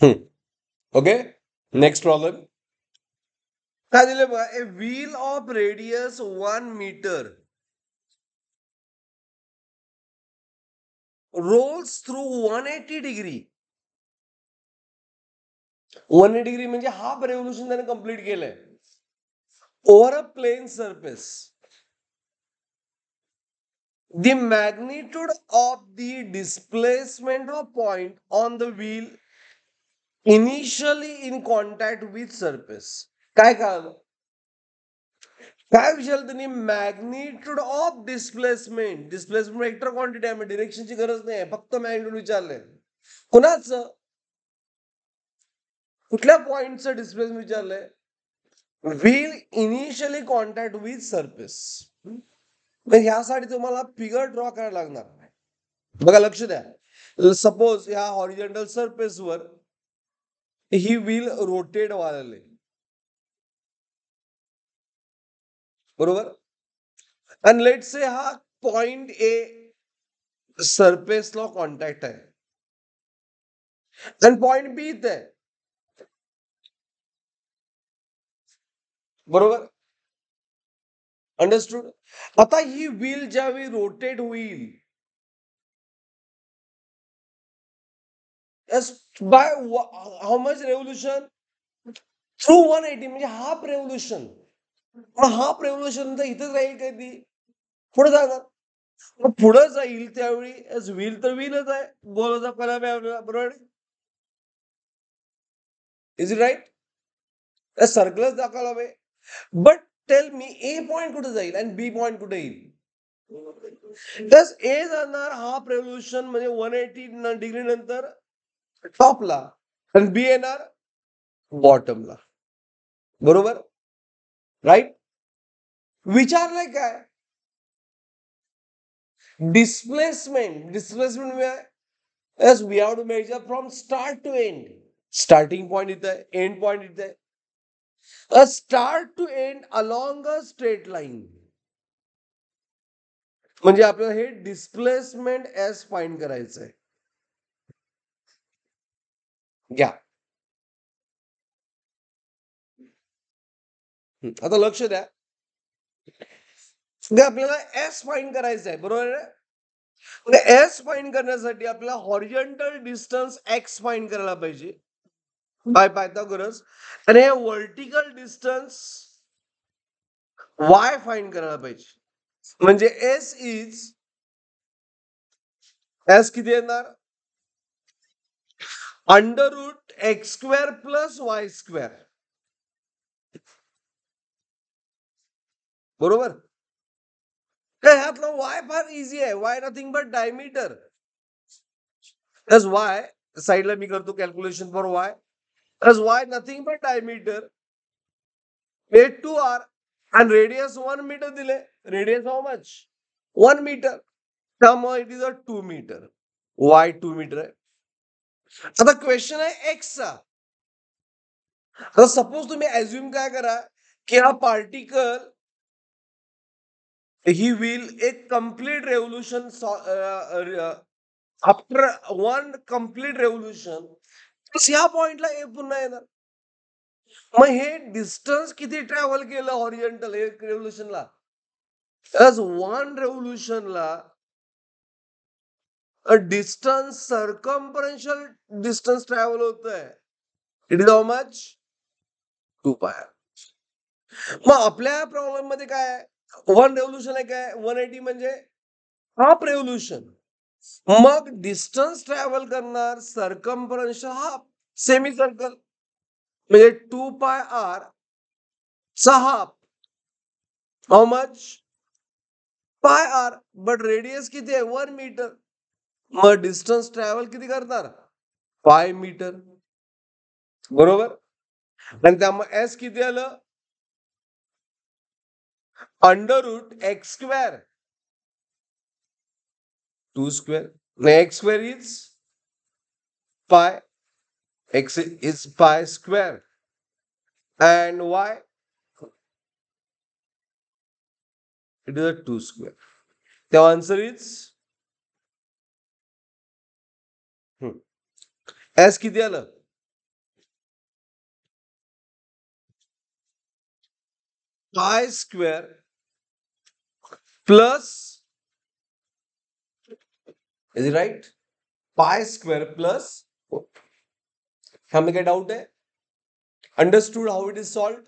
Okay. Next problem. काय दिले बघा, a wheel of radius 1 meter rolls through 180 degree. 180 degree म्हणजे हाफ रेव्होल्युशन त्याने कम्प्लीट केलंय over a plane surface. The magnitude of the displacement of point on the wheel initially in contact with surface. काय कळलं? काय विचारलं त्यांनी? Magnitude of displacement. Displacement vector quantity आहे, डिरेक्शनची गरज नाही, फक्त मॅग्निट्यूड विचारलंय. कुणाचं? कुठल्या पॉइंटचं डिस्प्लेसमेंट विचारलंय? Wheel initially contact with surface. ह्यासाठी तुम्हाला फिगर ड्रॉ करायला लागणार. बघा लक्ष द्या. सपोज ह्या हॉरिझॉन्टल सरफेसवर ही व्हील रोटेट व्हायला, बरोबर. आणि लेट से हा पॉइंट ए सरफेसला कॉन्टॅक्ट आहे आणि पॉइंट बी इथे आहे, बरोबर. अंडरस्टूड. आता ही व्हील ज्यावेळी रोटेट होईल by how much revolution? Through 180 म्हणजे हाफ रेव्होल्युशन. हाफ रेव्होल्युशन तर इथेच राहील काय? ती पुढे जाणार. मग पुढे जाईल त्यावेळी व्हील तर व्हीलच आहे, गोलाचा कलम आहे आपल्याला, बरोबर. Is it right? सर्कलच दाखवला पाहिजे. But tell me, A point कुठे जाईल आणि बी पॉइंट कुठे येईल? तस ए जाणार हाफ रेव्होल्युशन म्हणजे 180 डिग्री नंतर टॉपला आणि बी येणार बॉटमला, बरोबर. राईट. विचारलंय काय? Displacement. Displacement as we have to measure from start to end. Starting point इथं आहे, एंड पॉइंट इथं आहे. A start to end along a straight line. म्हणजे आपल्याला हे डिस्प्लेसमेंट एस फाइंड करायचंय. घ्या आता लक्ष द्या. आपल्याला एस फाइंड करायचं आहे, बरोबर आहे. एस फाइंड करण्यासाठी आपल्याला हॉरिझॉन्टल डिस्टन्स एक्स फाइंड करायला पाहिजे बाय पायथागोरस, आणि हे व्हर्टिकल डिस्टन्स वाय फाइंड करायला पाहिजे. म्हणजे एस किती येणार? Under root X square plus Y square, बरोबर. ह्यातलं वाय फार इझी आहे. Y nothing but diameter. Y साईडला मी करतो calculation for Y. Y nothing but diameter 2r आणि रेडियस 1 मीटर दिले. Radius how much? 1 मीटर. त्यामुळे it is a 2 meter. Y 2 meter आहे. आता क्वेश्चन आहे एक्सचा. आता सपोज तुम्ही ऍझ्युम काय करा की हा पार्टिकल, ही व्हील एक complete revolution after 1 complete revolution ह्या पॉइंटला ए पुन्हा येणार. मग हे डिस्टन्स किती ट्रॅव्हल केलं हॉरिझॉन्टल एक रेव्होल्युशनला? 1 रेव्होल्युशनला डिस्टन्स सर्कम्फरन्शियल डिस्टन्स ट्रॅव्हल होत आहे. It is how much? 2πr. मग आपल्या प्रॉब्लेम मध्ये काय आहे? 1 रेव्होल्युशन आहे काय? 180 म्हणजे हाफ रेव्होल्युशन. मग डिस्टन्स ट्रॅव्हल करणार सर्कम्फरन्शियल हाफ, सेमी सर्कल म्हणजे 2πr चा half. How much? πr. But radius किती आहे? 1 मीटर. मग डिस्टन्स ट्रॅव्हल किती करणार? 5 मीटर, बरोबर. आणि त्यामुळे एस किती आलं? Under root X square 2 square. X square is pi, x is pi square, and y it is a 2 square. The answer is S किती आलं? Pi square plus, is it right? Pi square plus, ह्यामध्ये काय doubt आहे? Understood how it is solved?